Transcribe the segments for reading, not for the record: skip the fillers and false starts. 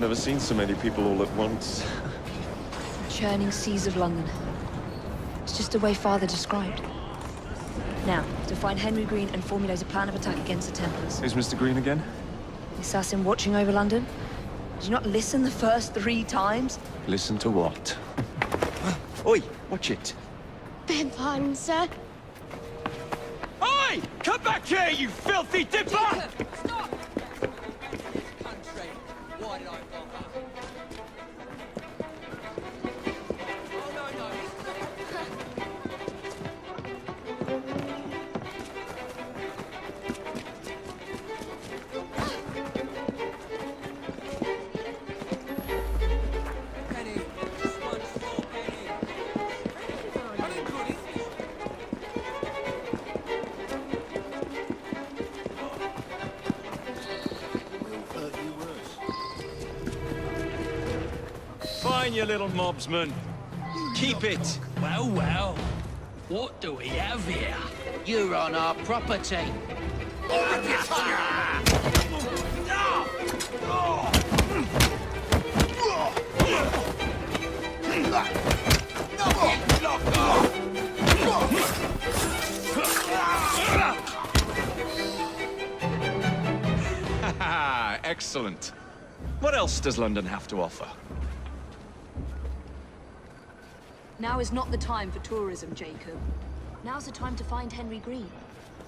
never seen so many people all at once. Churning seas of London. It's just the way Father described. Now, to find Henry Green and formulate a plan of attack against the Templars. Who's Mr. Green again? The assassin watching over London? Did you not listen the first 3 times? Listen to what? Oi, watch it. Beg pardon, sir. Oi! Come back here, you filthy dipper! Stop! Country, why did I bother? Oh, no, no. Penny, just one small penny. I didn't do anything. Fine, you little mobsman. Keep it. Well, well. What do we have here? You're on our property. Excellent. What else does London have to offer? Now is not the time for tourism, Jacob. Now's the time to find Henry Green.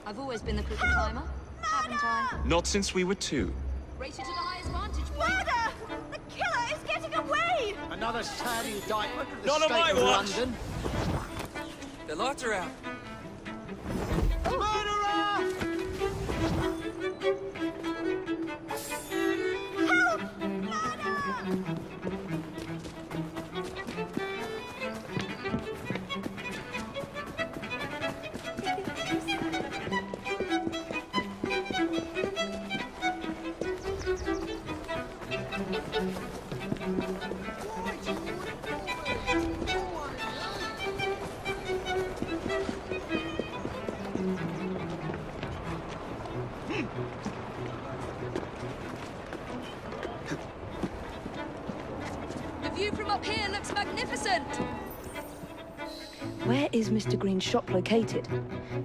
I've always been the crooked climber, haven't I? Not since we were 2. Race you to the highest vantage point. Murder! The killer is getting away! Another sad indictment of the Not on state my of watch. London. The lights are out. The view from up here looks magnificent. Where is Mr. Green's shop located?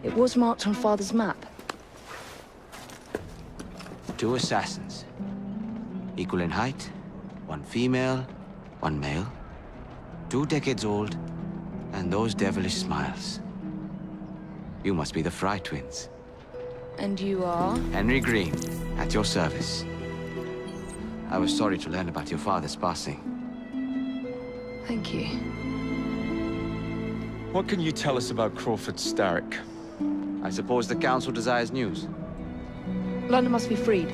It was marked on Father's map. 2 assassins. Equal in height. 1 female, 1 male. 2 decades old. And those devilish smiles. You must be the Fry twins. And you are? Henry Green, at your service. I was sorry to learn about your father's passing. Thank you. What can you tell us about Crawford Starrick? I suppose the council desires news. London must be freed,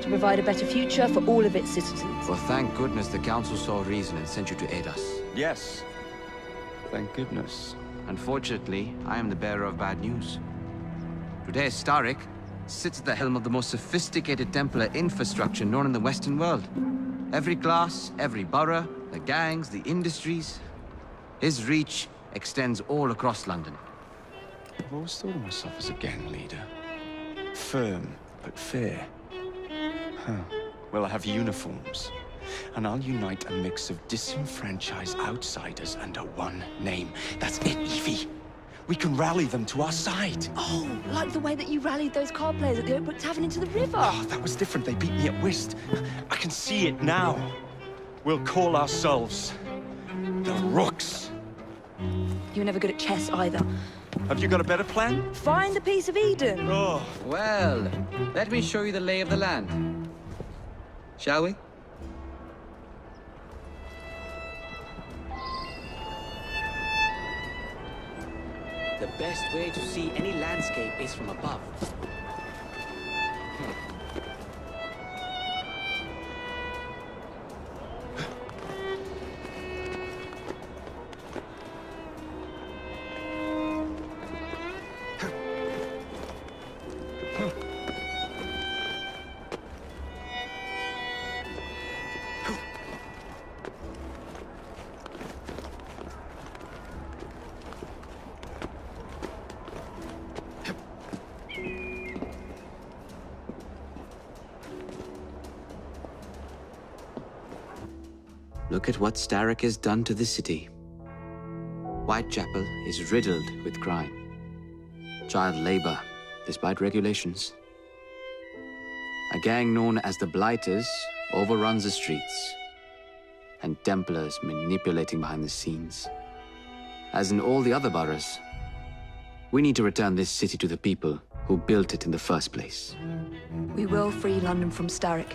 to provide a better future for all of its citizens. Well, thank goodness the council saw reason and sent you to aid us. Yes. Thank goodness. Unfortunately, I am the bearer of bad news. Today, Starrick sits at the helm of the most sophisticated Templar infrastructure known in the Western world. Every class, every borough, the gangs, the industries. His reach extends all across London. I've always thought of myself as a gang leader. Firm, but fair. Huh. Well, I have uniforms. And I'll unite a mix of disenfranchised outsiders under one name. That's it, Evie. We can rally them to our side. Oh, like the way that you rallied those card players at the Oakbrook Tavern into the river. Oh, that was different. They beat me at whist. I can see it now. We'll call ourselves the Rooks. You were never good at chess either. Have you got a better plan? Find the piece of Eden. Oh, Well, let me show you the lay of the land. Shall we? The best way to see any landscape is from above. Look at what Starrick has done to the city. Whitechapel is riddled with crime. Child labor, despite regulations. A gang known as the Blighters overruns the streets, and Templars manipulating behind the scenes. As in all the other boroughs, we need to return this city to the people who built it in the first place. We will free London from Starrick.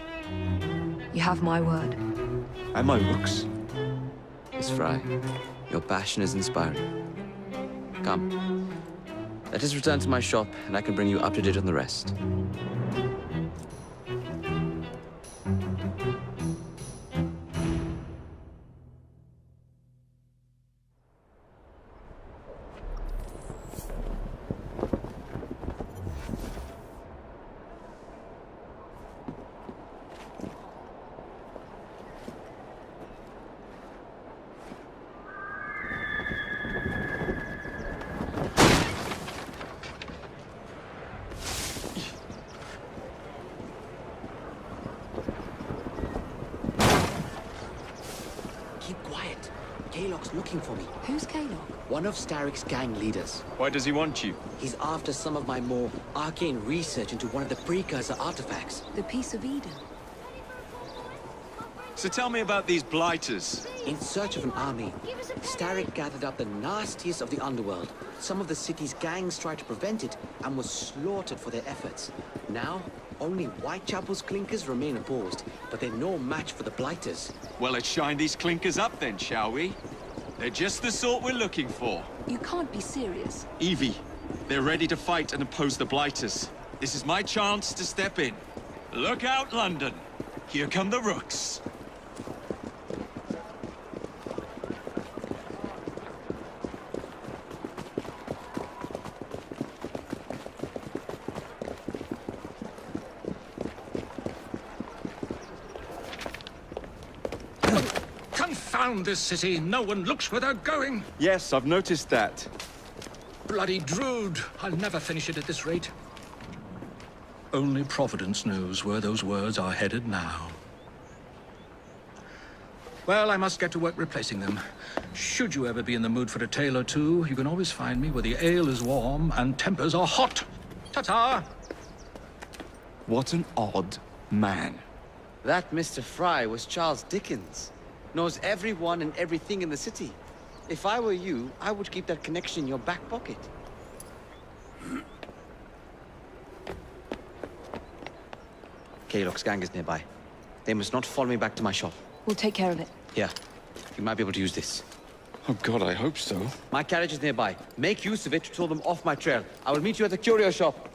You have my word. And my looks. Miss Fry, your passion is inspiring. Come, let us return to my shop, and I can bring you up to date on the rest. Keep quiet. Kaylock's looking for me. Who's Kaylock? One of Starrick's gang leaders. Why does he want you? He's after some of my more arcane research into one of the precursor artifacts. The Piece of Eden. So tell me about these blighters. In search of an army, Starrick gathered up the nastiest of the underworld. Some of the city's gangs tried to prevent it and was slaughtered for their efforts. Now, only Whitechapel's clinkers remain opposed, but they're no match for the Blighters. Well, let's shine these clinkers up then, shall we? They're just the sort we're looking for. You can't be serious. Evie, they're ready to fight and oppose the blighters. This is my chance to step in. Look out, London. Here come the rooks. Confound this city! No one looks where they're going! Yes, I've noticed that. Bloody Drood! I'll never finish it at this rate. Only Providence knows where those words are headed now. Well, I must get to work replacing them. Should you ever be in the mood for a tale or two, you can always find me where the ale is warm and tempers are hot. Ta-ta! What an odd man. That Mr. Fry was Charles Dickens. Knows everyone and everything in the city. If I were you, I would keep that connection in your back pocket. Kaylock's gang is nearby. They must not follow me back to my shop. We'll take care of it. Here, you might be able to use this. Oh God, I hope so. My carriage is nearby. Make use of it to throw them off my trail. I will meet you at the curio shop.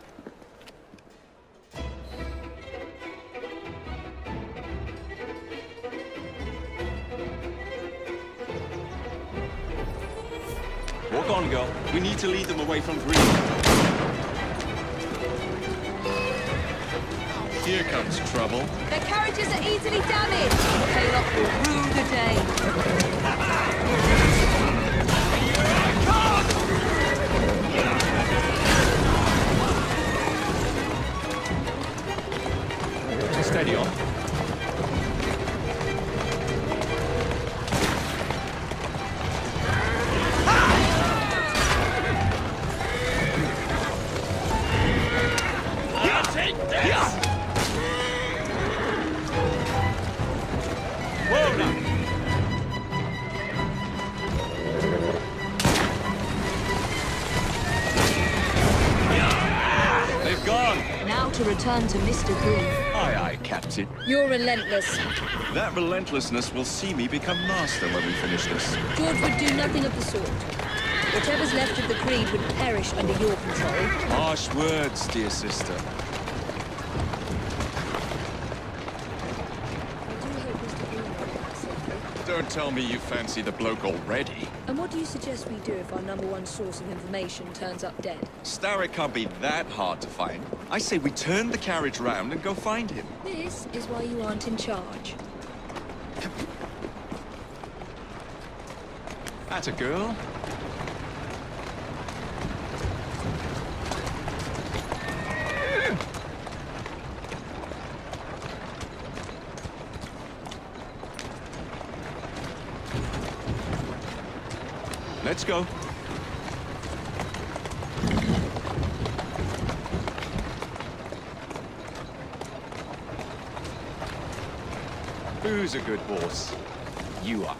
Walk on, girl. We need to lead them away from Greed. Here comes trouble. Their carriages are easily damaged. Kaylock will rue the day. Steady on. Whoa, now. They've gone. Now to return to Mr. Green. Aye, aye, Captain. You're relentless. That relentlessness will see me become master when we finish this. George would do nothing of the sort. Whatever's left of the Creed would perish under your control. Harsh words, dear sister. Don't tell me you fancy the bloke already. And what do you suggest we do if our #1 source of information turns up dead? Starrick can't be that hard to find. I say we turn the carriage round and go find him. This is why you aren't in charge. That's a girl. Let's go. Who's a good horse? You are.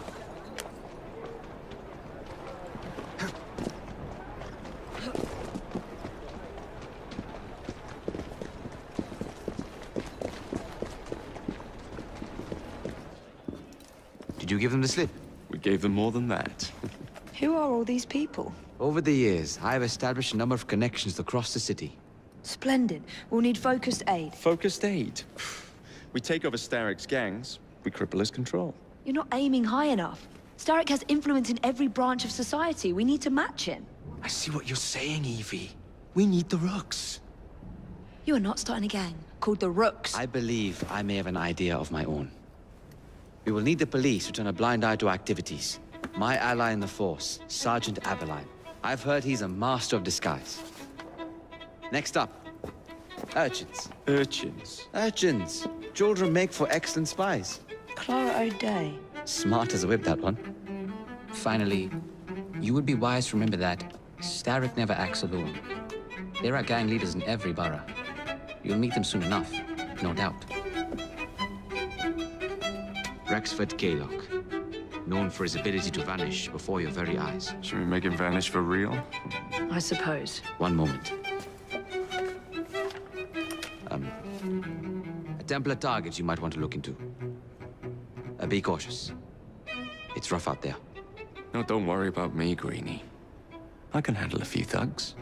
Did you give them the slip? We gave them more than that. Who are all these people? Over the years, I have established a number of connections across the city. Splendid. We'll need focused aid. Focused aid. We take over Starrick's gangs, we cripple his control. You're not aiming high enough. Starrick has influence in every branch of society. We need to match him. I see what you're saying, Evie. We need the Rooks. You are not starting a gang called the Rooks. I believe I may have an idea of my own. We will need the police to turn a blind eye to activities. My ally in the force, Sergeant Aberline. I've heard he's a master of disguise. Next up, urchins. Urchins. Urchins. Children make for excellent spies. Clara O'Day. Smart as a whip, that one. Finally, you would be wise to remember that Starrick never acts alone. There are gang leaders in every borough. You'll meet them soon enough, no doubt. Rexford Gaylock, known for his ability to vanish before your very eyes. Should we make him vanish for real? I suppose. One moment. A Templar target you might want to look into. Be cautious. It's rough out there. No, don't worry about me, Greenie. I can handle a few thugs.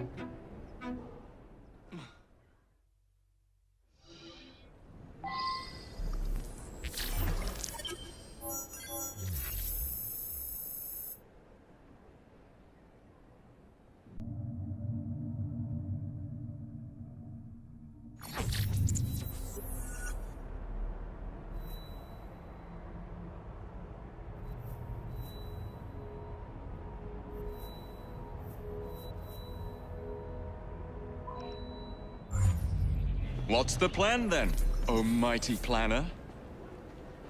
What's the plan, then, oh mighty planner?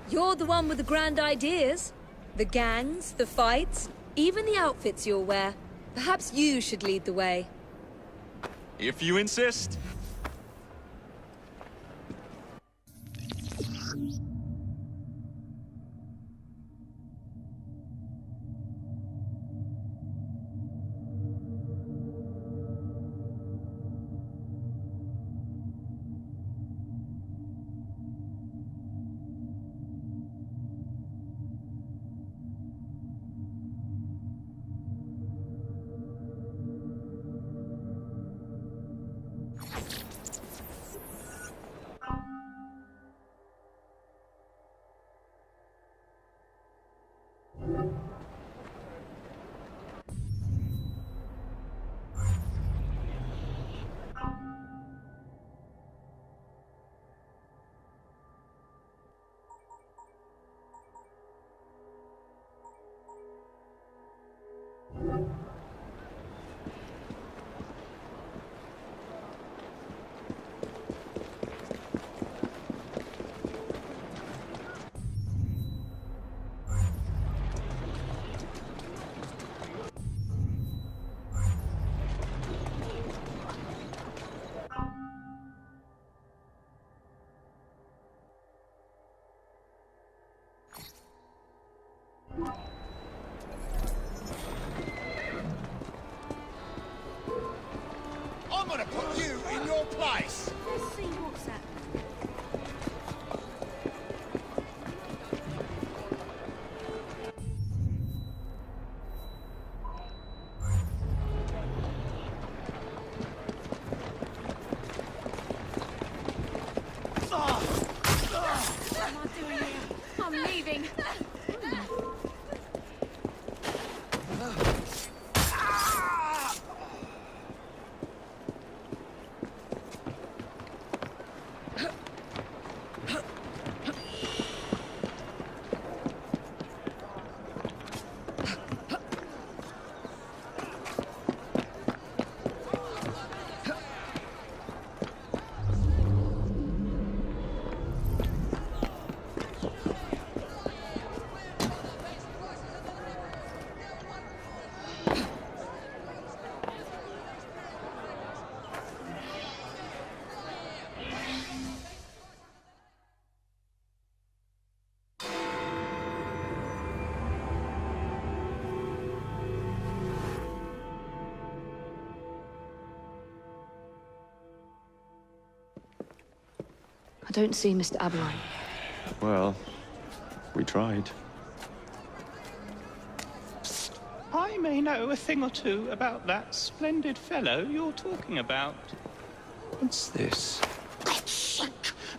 You're the one with the grand ideas. The gangs, the fights, even the outfits you'll wear. Perhaps you should lead the way. If you insist. I'm gonna put you in your place. Let's see what's that. What am I doing here? I'm leaving. I don't see Mr. Aberline. Well, we tried. I may know a thing or two about that splendid fellow you're talking about. What's this? God's sake!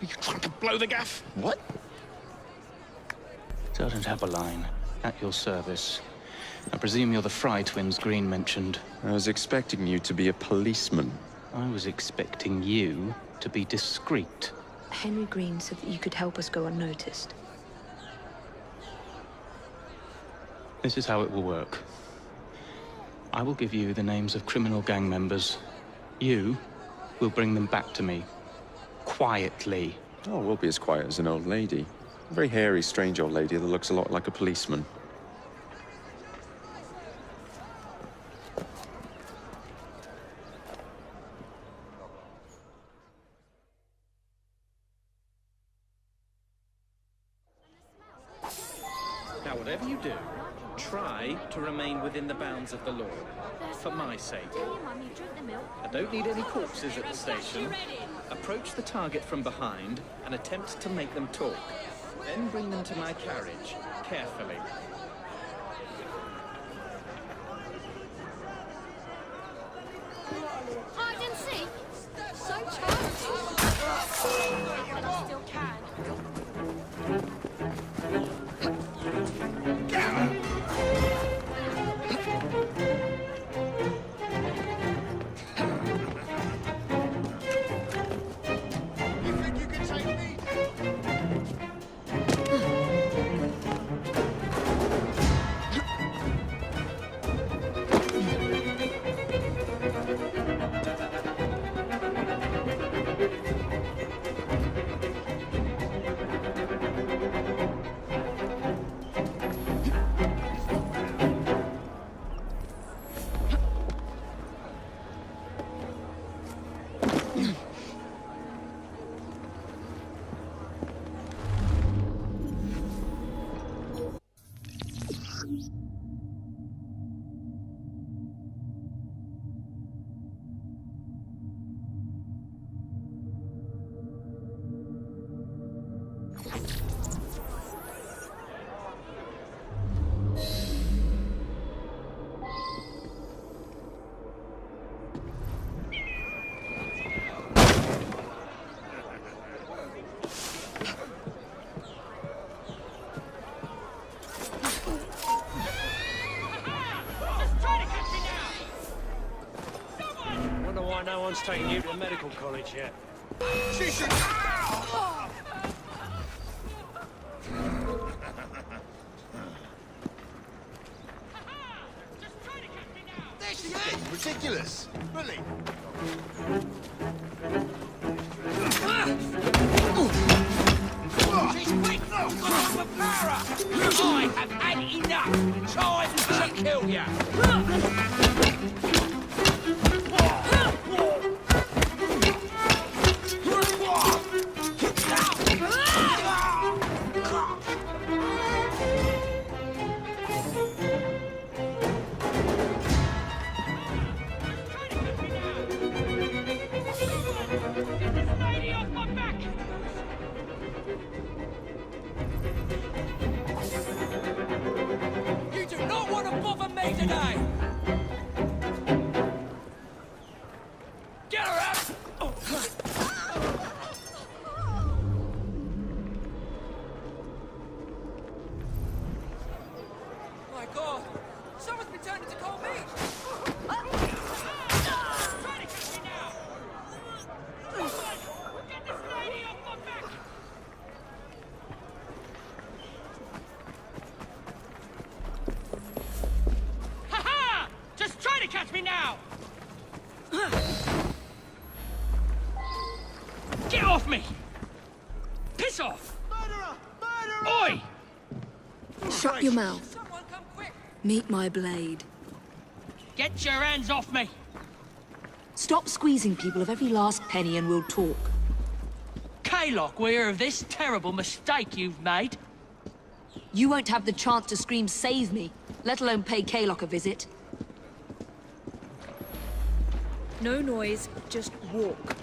Are you trying to blow the gaff? What? Sergeant Aberline, at your service. I presume you're the Fry twins Green mentioned. I was expecting you to be a policeman. I was expecting you to be discreet. Henry Green said that you could help us go unnoticed. This is how it will work. I will give you the names of criminal gang members. You will bring them back to me. Quietly. Oh, we'll be as quiet as an old lady. A very hairy, strange old lady that looks a lot like a policeman. Now, whatever you do, try to remain within the bounds of the law. For my sake. I don't need any corpses at the station. Approach the target from behind and attempt to make them talk. Then bring them to my carriage, carefully. Hide and seek? So childish. I still can. You think you can take me? No one's taken you to medical college yet. She should... There she is! Ridiculous! Really? She's weak! You've got to overpower her! I have had enough! Time to kill you! You do not want to bother me today! Get her out! My God! Someone's been turning to call me! Catch me now! Get off me! Piss off! Murderer! Murderer! Oi! Shut your mouth. Someone come quick! Meet my blade. Get your hands off me! Stop squeezing people of every last penny and we'll talk. Kaylock, we hear of this terrible mistake you've made. You won't have the chance to scream save me, let alone pay Kaylock a visit. No noise, just walk.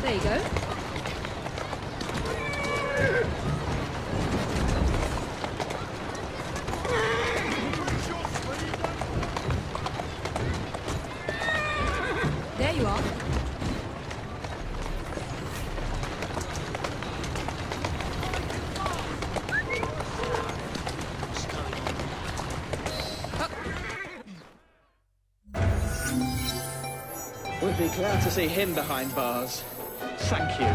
There you go. There you are. Would be glad to see him behind bars. Thank you.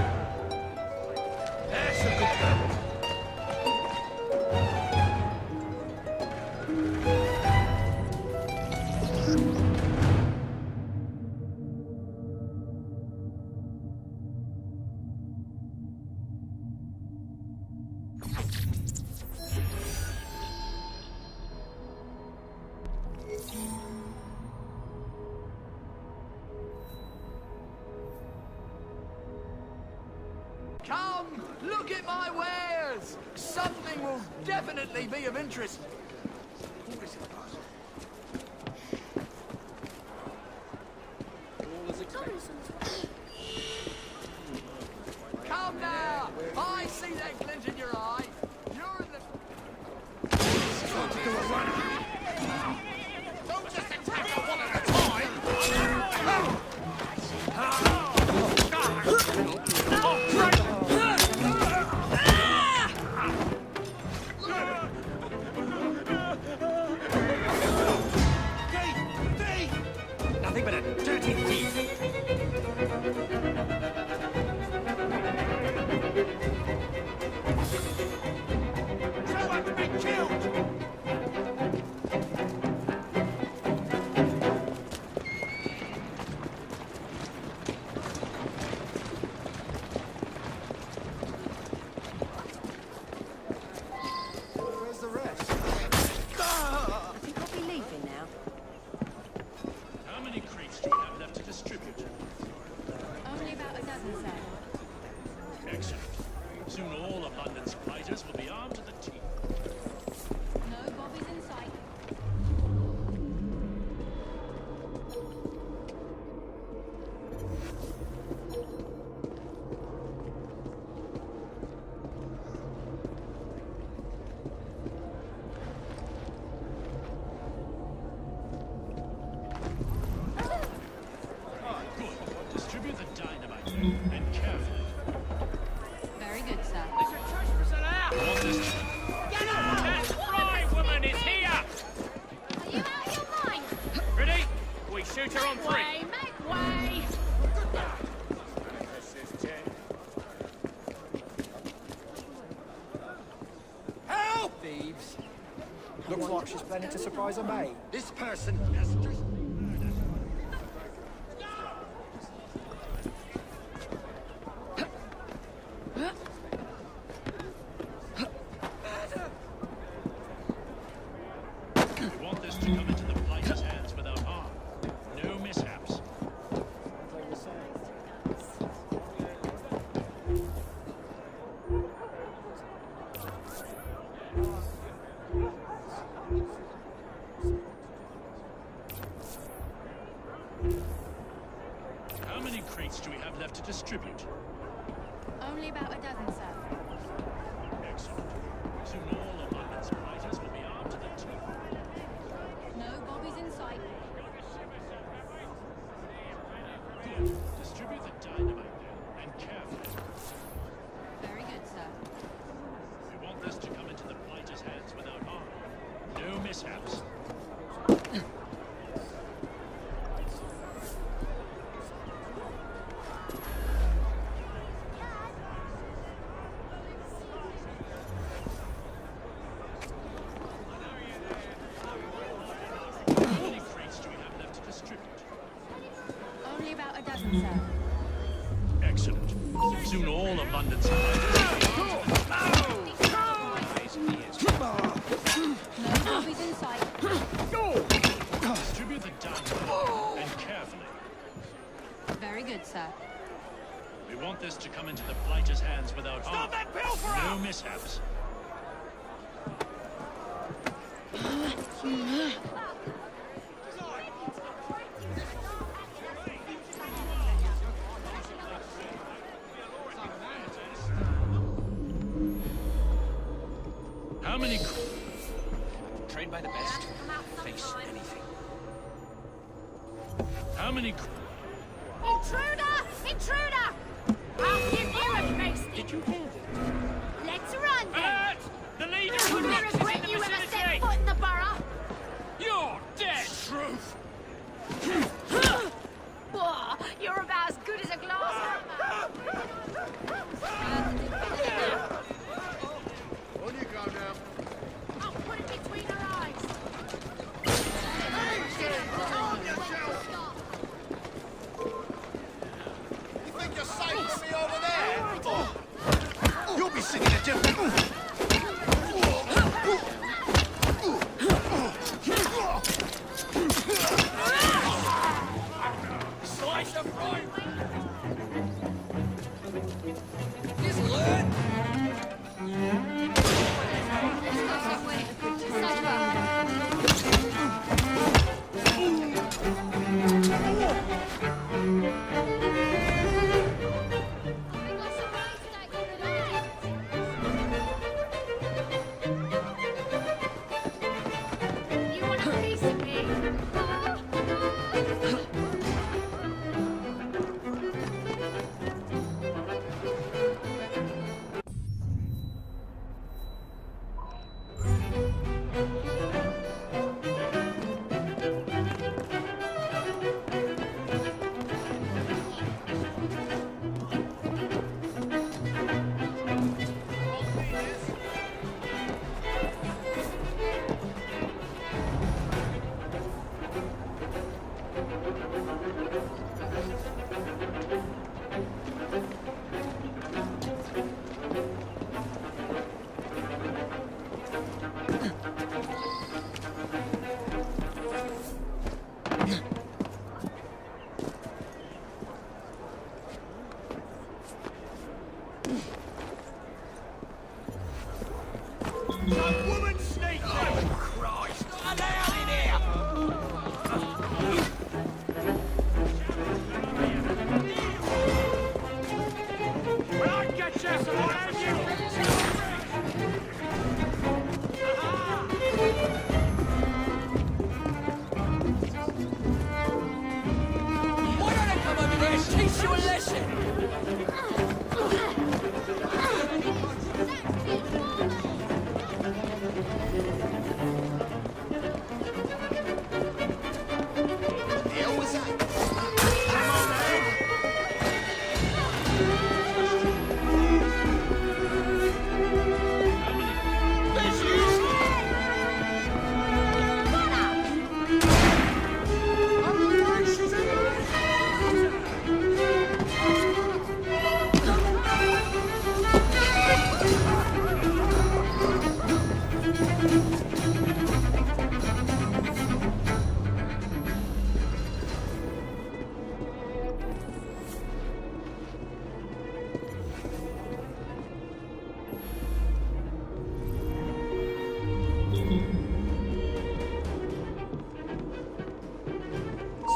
That's a good girl. Come, look at my wares! Something will definitely be of interest. Come now! I see that glint in your eye. You're in the... Don't just attack her one at a time! Nothing but a dirty thief. Someone's been killed! Where's the rest? I think I'll be leaving now. How many crates do you have left to distribute? Only about a dozen, sir. Excellent. Soon all abundance fighters will be armed to the teeth. No bobbies in sight. Good. Distribute the dynamite and carefully. Very good, sir. There's a trespass allowed! Want this to... Get up! That spry woman is here! Are you out of your mind? Ready? We shoot her on three. Make way! Help! Thieves. Looks like she's planning to surprise a mate. This person has just... We want this to come into the blighter's hands without harm. No mishaps. How many crates do we have left to distribute? Only about a dozen, sir. Excellent. Soon all abundance fighters will be armed to the teeth. No bobbies in sight. Good. Distribute the dynamite then, and carefully. Very good, sir. We want this to come into the blighter's hands without harm. No mishaps. How many crates do we have left to distribute? Only about a dozen, sir. Excellent. Soon all abundance fighters will be armed to No bobbies in sight. distribute the dynamite and carefully. Very good, sir. We want this to come into the blighter's hands without harm. Stop that pilferer! No mishaps. many... Trained by the best, face anything. How many... Intruder! Intruder! I'll give you a face. Did you hear that? Let's run then. Alert! The leader of the You Rocks is in regret the you ever vicinity! set foot in the borough. You're dead! Truth! Whoa, you're about as good as a glass hammer. On you go now. I'll put it between her eyes. Calm yourself! You think you're safe from me over there? Oh. You'll be singing a different... Slice of right! Just learn! You want a piece of me? That woman sneaked out! Oh, Christ! Get down in here! When I get you, I'll have you! Why don't I come over there and teach you a lesson? The hell was that? Come on, man! This is...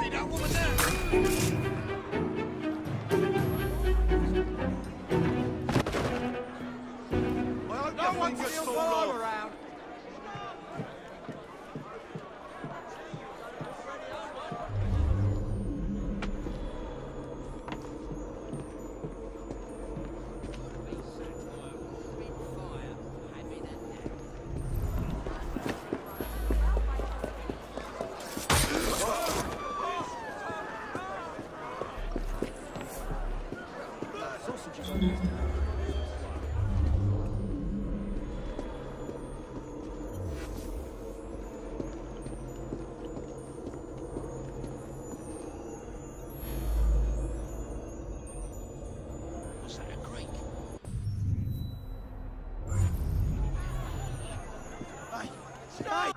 See that woman there? Well, no one gets fall off. Around. Was that a creek? Hey! Stay!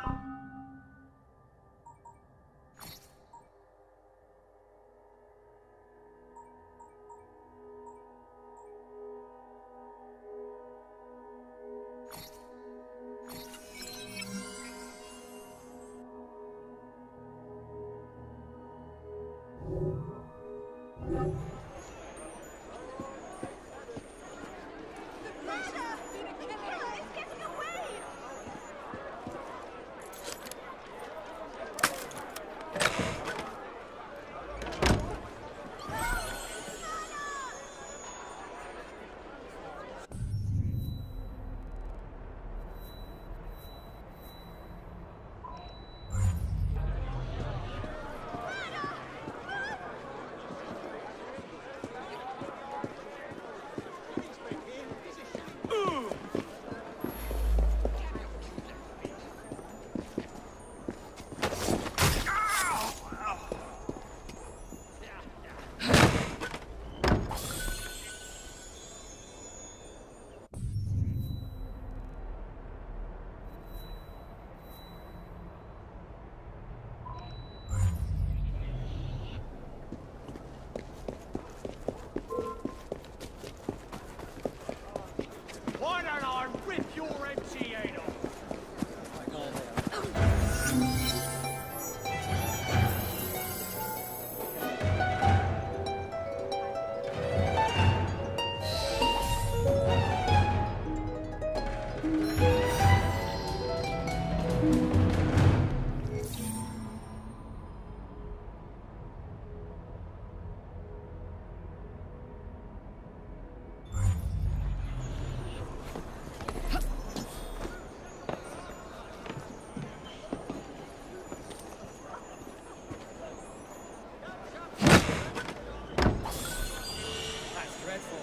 for.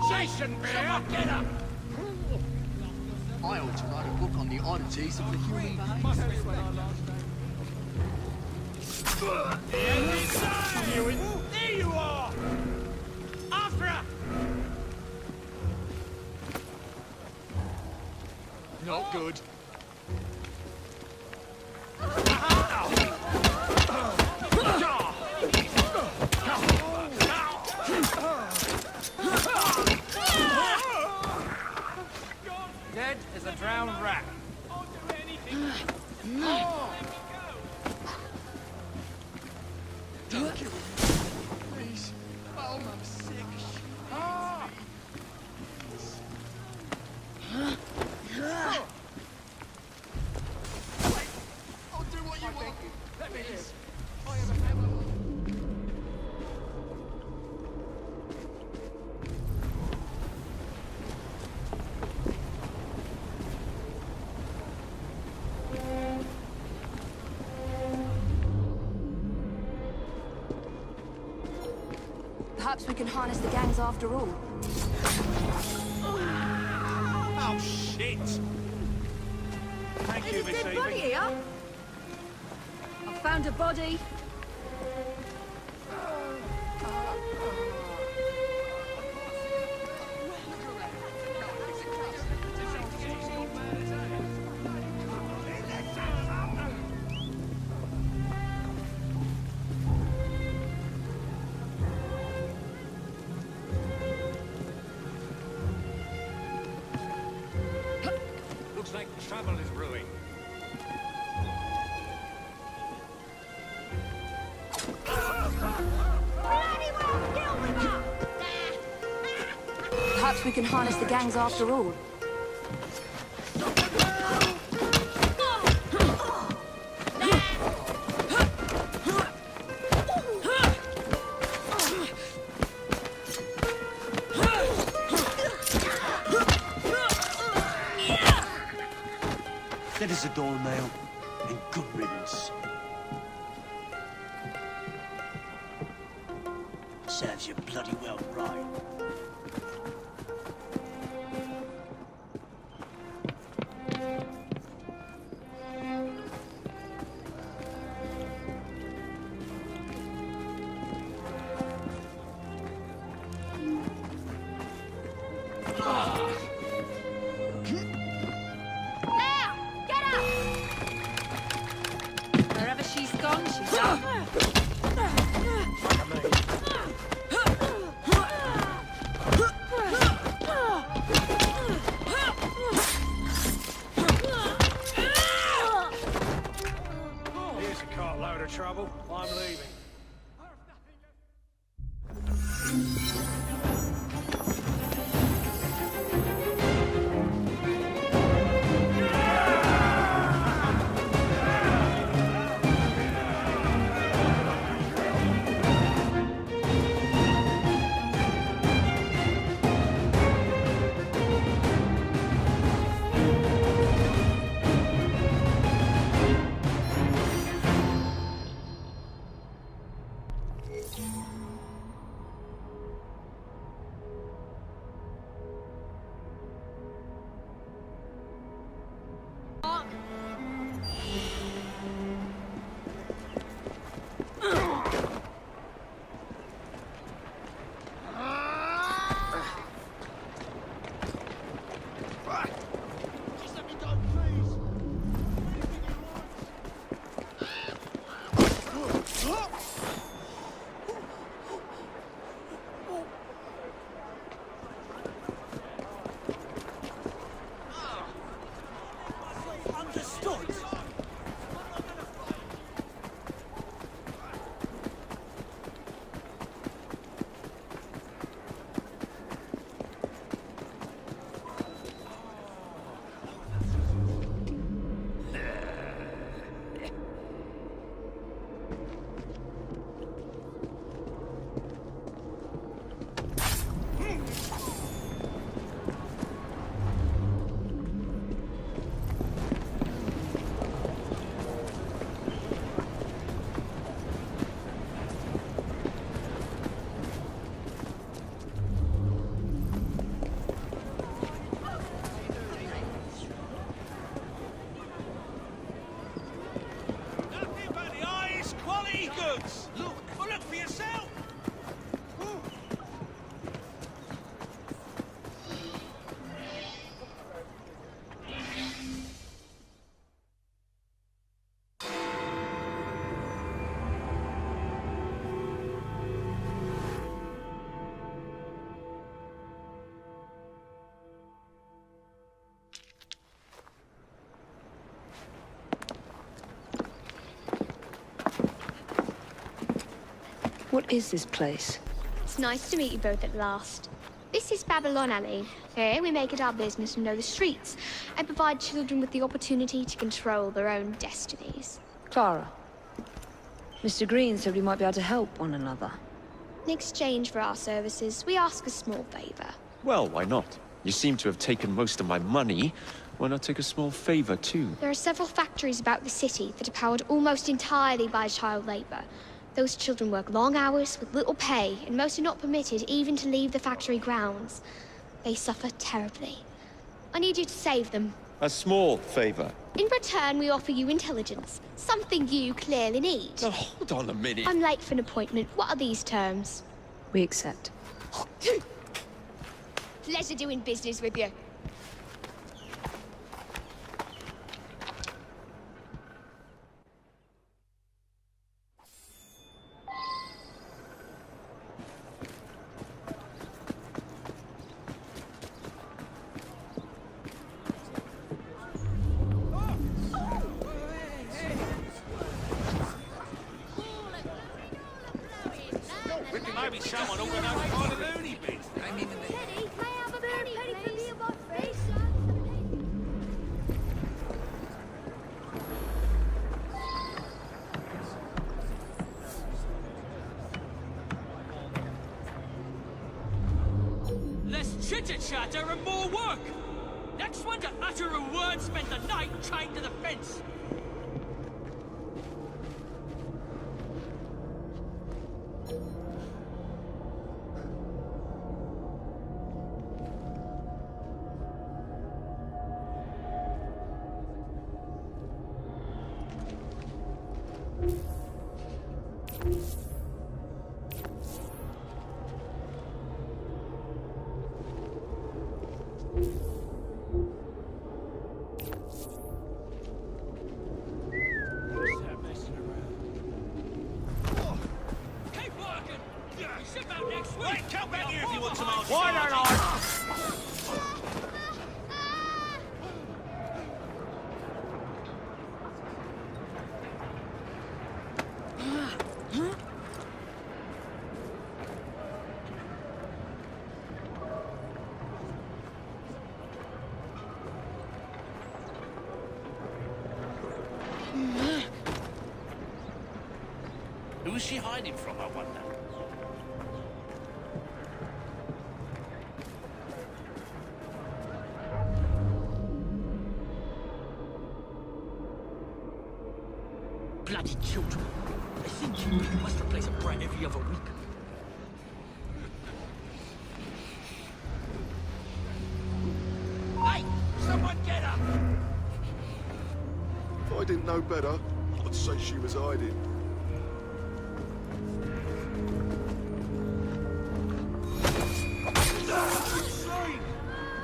Jason, bear! Get up! I ought to write a book on the oddities of the human behavior. There you are! After her! Not good. Dead as a drowned rat. I'll do anything. Don't kill me. Please. Oh, I'm sick. I'll do what you want. Let me in. I am a member. Perhaps we can harness the gangs after all. Oh, shit! Thank you, There's a Miss dead Evie. body here. I found a body. Looks like trouble is brewing. Perhaps we can harness the gangs after all. That is a doornail, and good riddance. Serves you bloody well right. Wherever she's gone, she's gone. Here's a cartload of trouble. I'm leaving. What is this place? It's nice to meet you both at last. This is Babylon Alley. Here we make it our business to know the streets and provide children with the opportunity to control their own destinies. Clara. Mr. Green said we might be able to help one another. In exchange for our services, we ask a small favor. Well, why not? You seem to have taken most of my money. Why not take a small favor, too? There are several factories about the city that are powered almost entirely by child labor. Those children work long hours with little pay, and most are not permitted even to leave the factory grounds. They suffer terribly. I need you to save them. A small favor. In return, we offer you intelligence, something you clearly need. Now, hold on a minute. I'm late for an appointment. What are these terms? We accept. Pleasure doing business with you. Maybe someone ought to know what a loony bin. I mean, Penny, may I have a penny, please? less chitter-chatter and more work. Next one to utter a word spent the night chained to the fence. Who is she hiding from, I wonder? Bloody children. I think you must replace a brat every other week. Hey! Someone get her! If I didn't know better, I'd say she was hiding.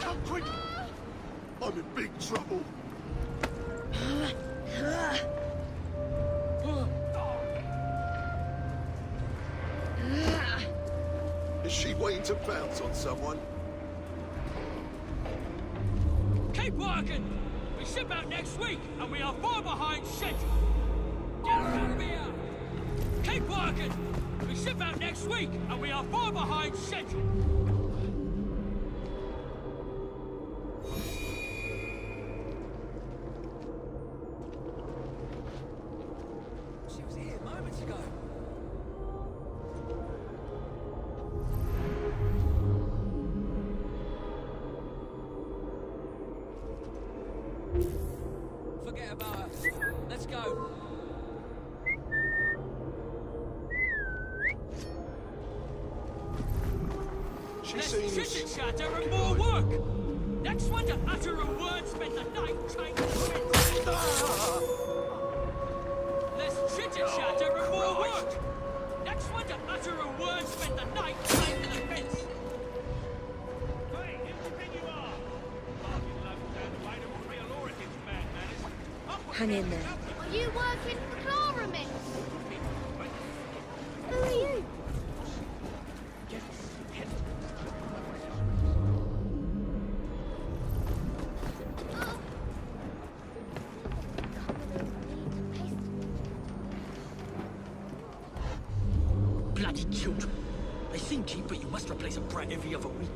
Come quick! I'm in big trouble. Is she waiting to pounce on someone? Keep working! We ship out next week, and we are far behind schedule. Get her out of here! Keep working! We ship out next week, and we are far behind schedule. She was here moments ago. Forget about her. Let's go. She Less seems... chitter-chatter and more work! Next one to utter a word spent the night trying to fence. Less chitter-chatter and more work! Next one to utter a word spent the night trying to the fence. Hey, who do you think you are? Bargain low down the way to real origins, bad manners. Hang in there. Are you working for Clara, miss? Who are you? Bloody cheap, but you must replace a brat every other week.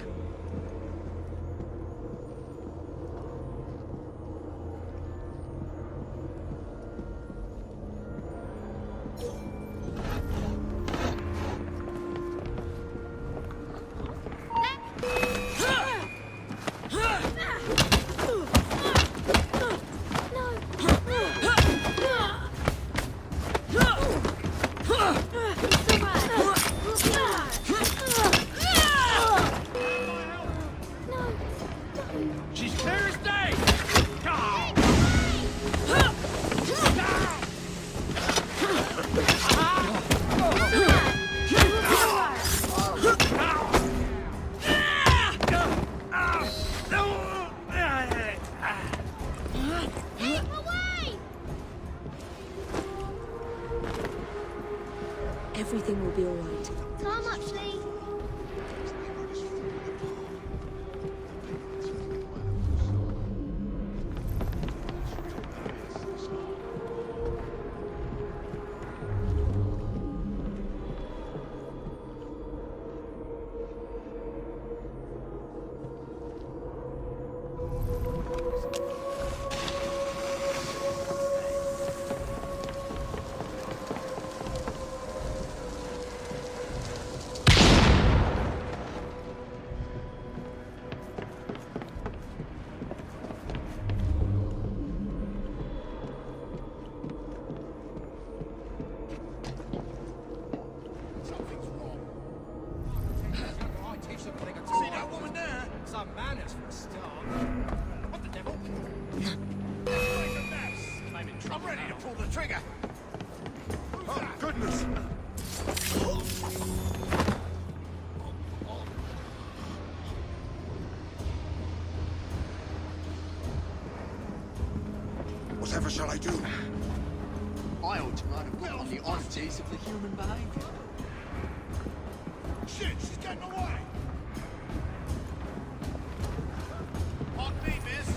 She's clear as day! Everything will be all right. Come up, Lee. See that woman there? Some manners for a start. What the devil? I'm ready to pull the trigger. Oh, goodness! Whatever shall I do? I ought to write a book on the oddities of the human behaviour. Shit, she's getting away! On me, miss!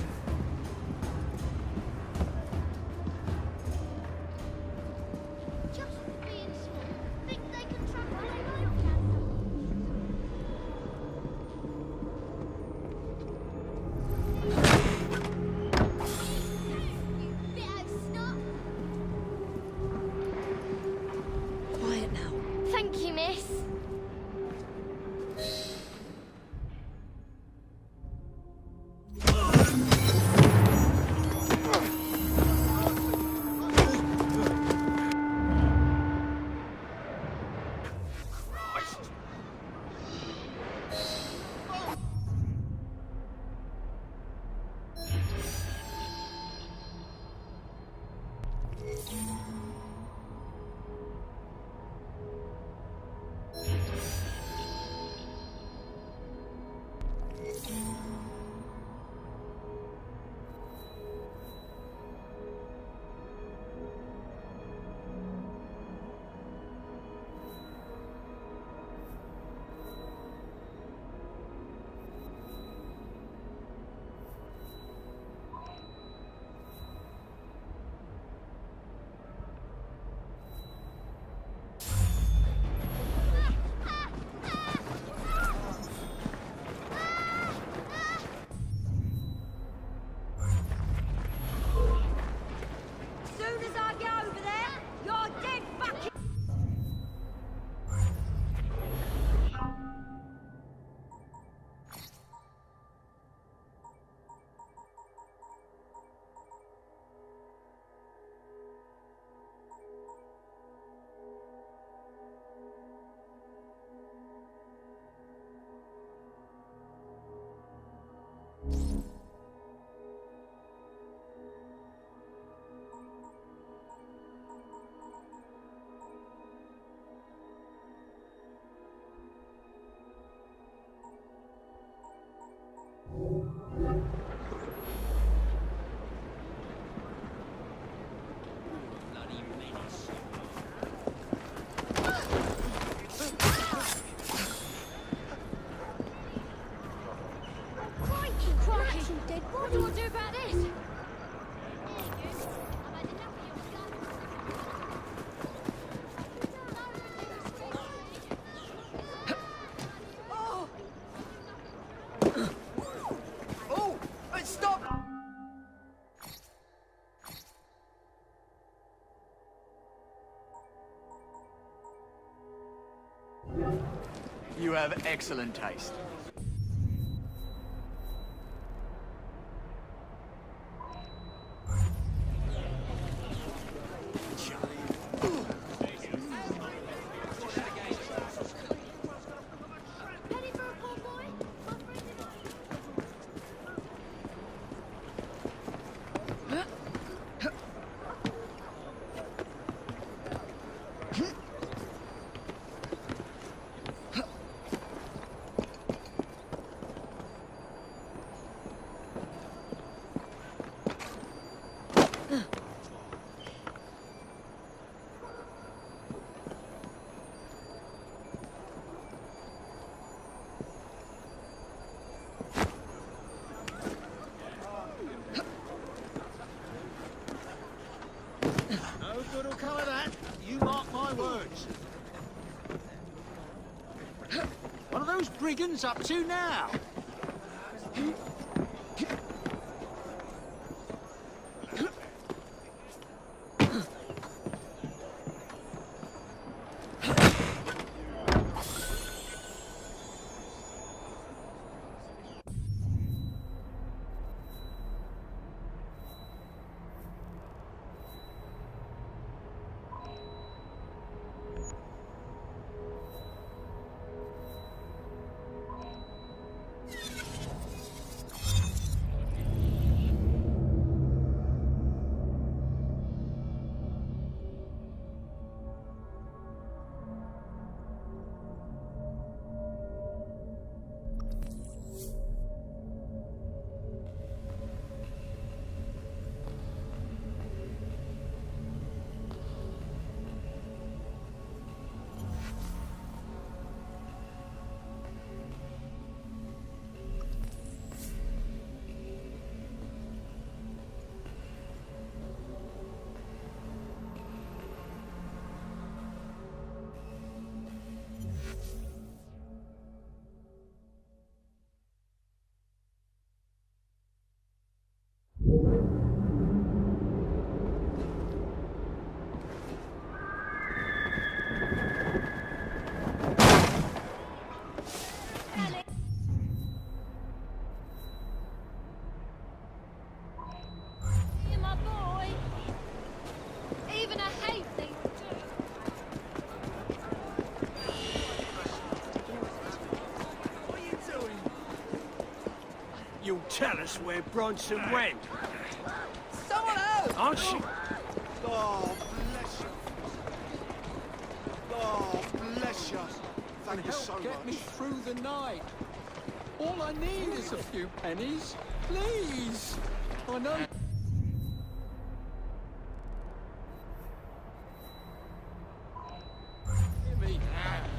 Just being small. Think they can track my bit of snot. Quiet now. Thank you, miss. Soon as I get over there, you're dead fucking... Crikey, dead. What do I do about this? have excellent taste. No good will come of that. You mark my words. What are those brigands up to now? You'll tell us where Bronson went. Someone else! Aren't she? Oh, bless you. Oh, bless you. Thank you so Help get me much. through the night. All I need is a few pennies. Please. I know. Hear me.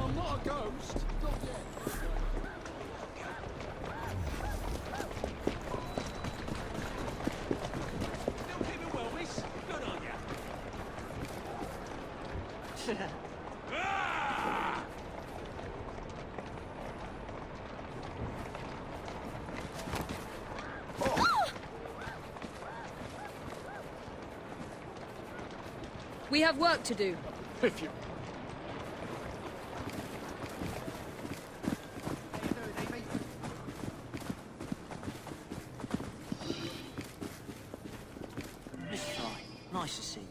I'm not a ghost. Not yet. Still keeping well, miss? Good on ya. We have work to do. If you... Miss Fry, nice to see you.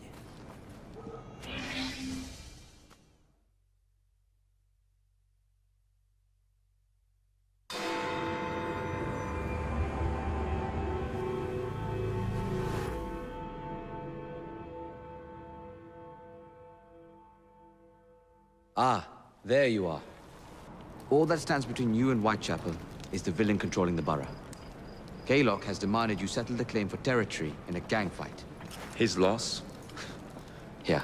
Ah, there you are. All that stands between you and Whitechapel is the villain controlling the borough. Kaylock has demanded you settle the claim for territory in a gang fight. His loss? Here.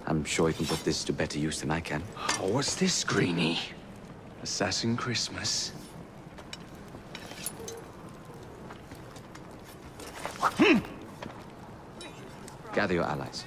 I'm sure he can put this to better use than I can. Oh, what's this, Greenie? Assassin Christmas? Gather your allies.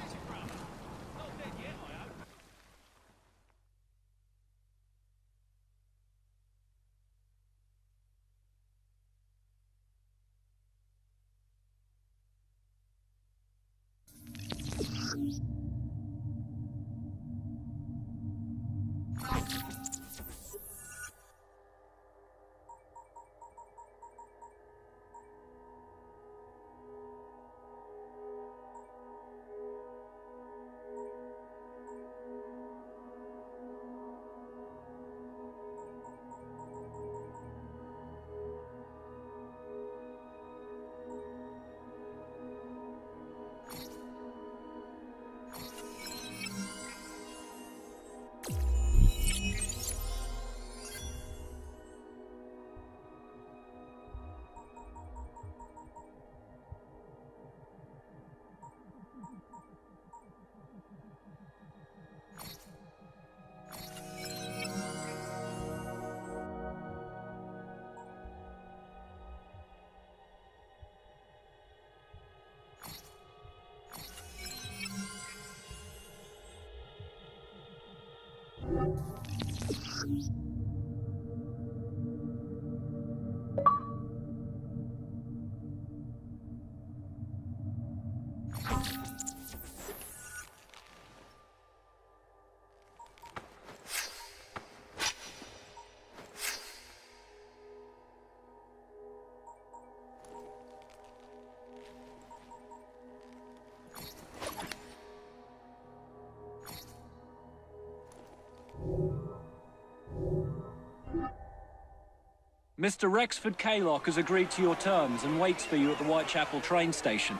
Mr. Rexford Kaylock has agreed to your terms and waits for you at the Whitechapel train station.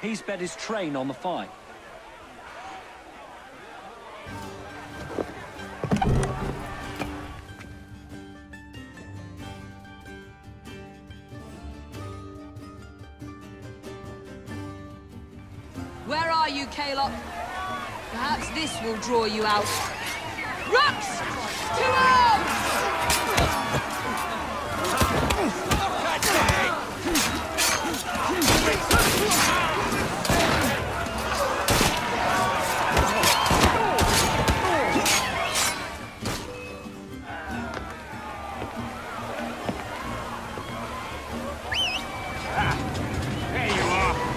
He's bet his train on the fight. Where are you, Kaylock? Perhaps this will draw you out. Rux! To arms! There you are.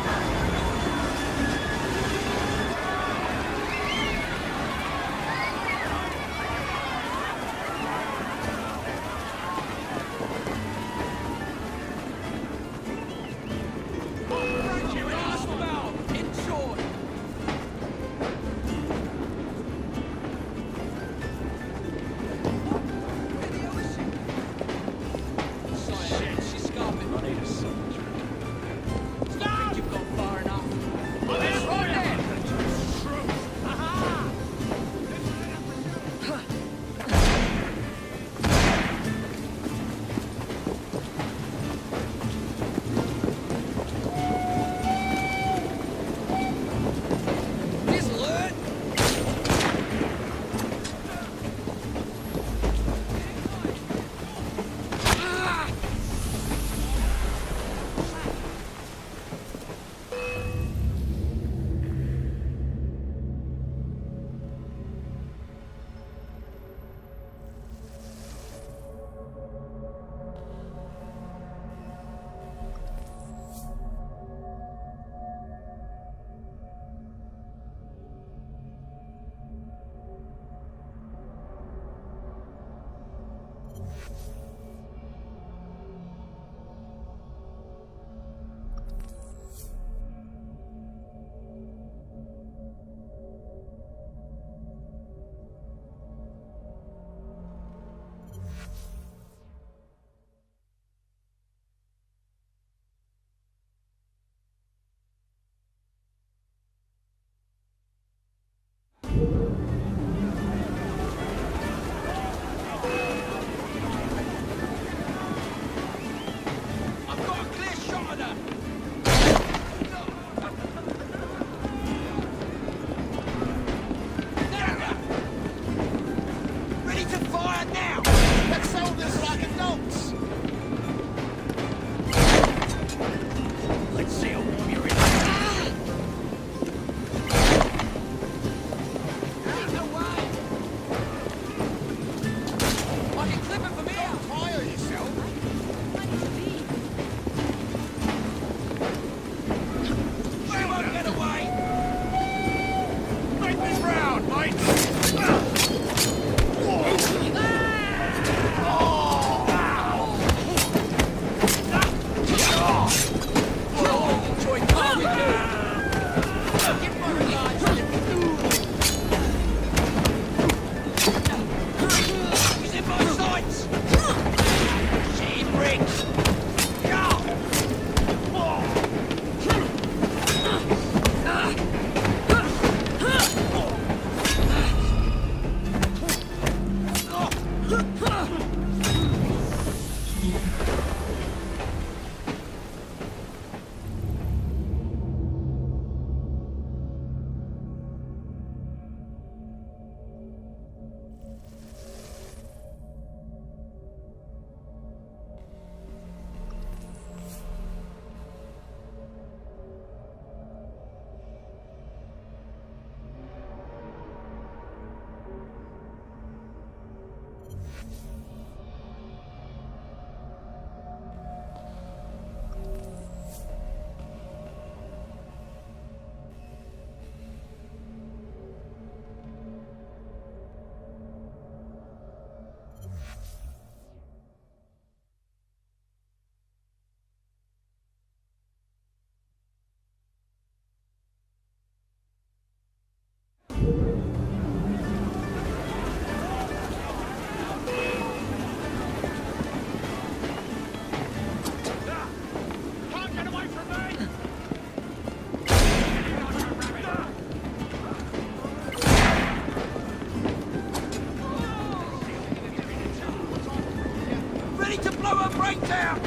ready to blow her brains out!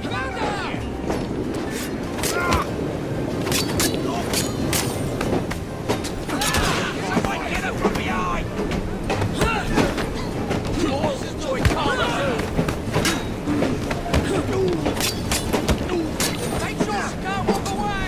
Commander! Someone get her from behind! Horses joy calm soon! Take shots, can't walk away!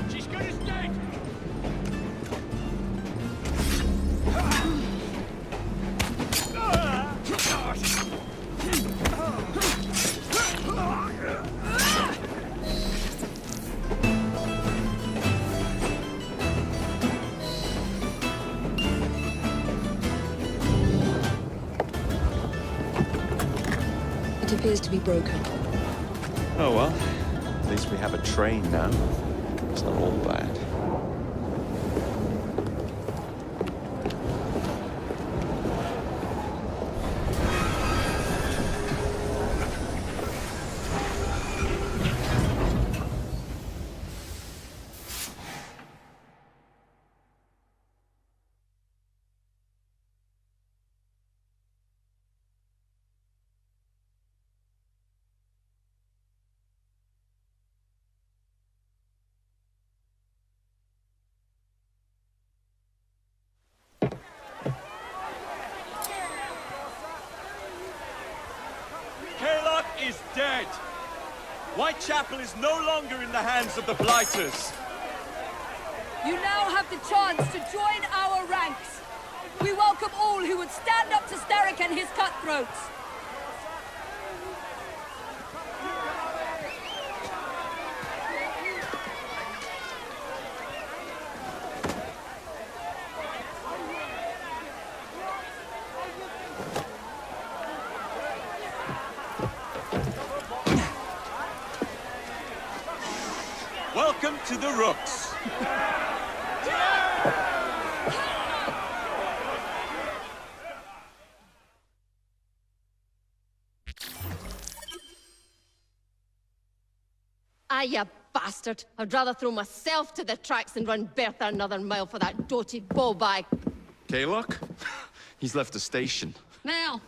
She's good as dead. It appears to be broken. Oh well, at least we have a train now. It's not all bad. Kaylock is dead. Whitechapel is no longer in the hands of the Blighters. You now have the chance to join our ranks. We welcome all who would stand up to Starrick and his cutthroats. Welcome to the Rooks. Ah, you bastard. I'd rather throw myself to the tracks than run Bertha another mile for that doty ball-bag. Kaylock? He's left the station. Mel.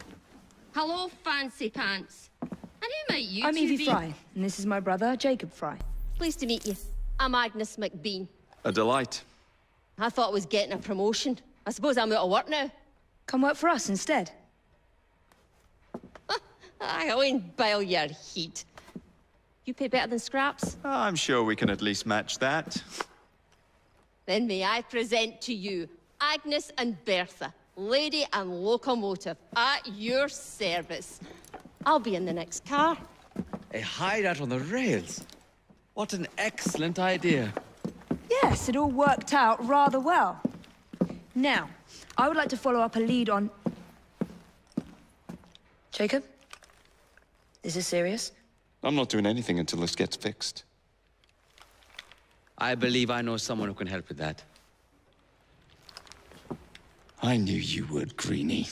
Hello, fancy pants. And who might you I'm two Evie be? Fry, and this is my brother, Jacob Fry. Pleased to meet you. I'm Agnes McBean. A delight. I thought I was getting a promotion. I suppose I'm out of work now. Come work for us instead. I won't bile your heat. You pay better than scraps? I'm sure we can at least match that. Then may I present to you Agnes and Bertha, lady and locomotive, at your service. I'll be in the next car. A hideout on the rails. What an excellent idea. Yes, it all worked out rather well. Now, I would like to follow up a lead on... Jacob? Is this serious? I'm not doing anything until this gets fixed. I believe I know someone who can help with that. I knew you would, Greenie.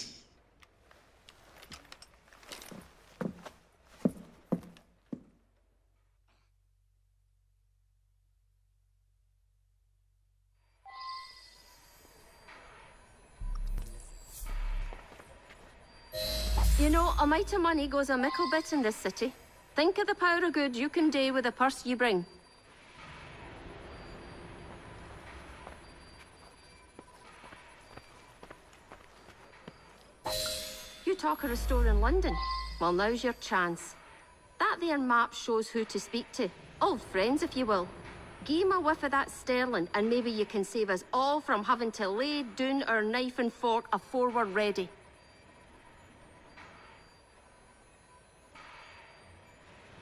You know, a mite of money goes a mickle bit in this city. Think of the power of good you can do with the purse you bring. You talk of a store in London. Well, now's your chance. That there map shows who to speak to. Old friends, if you will. Give 'em a whiff of that sterling, and maybe you can save us all from having to lay down our knife and fork afore we're ready.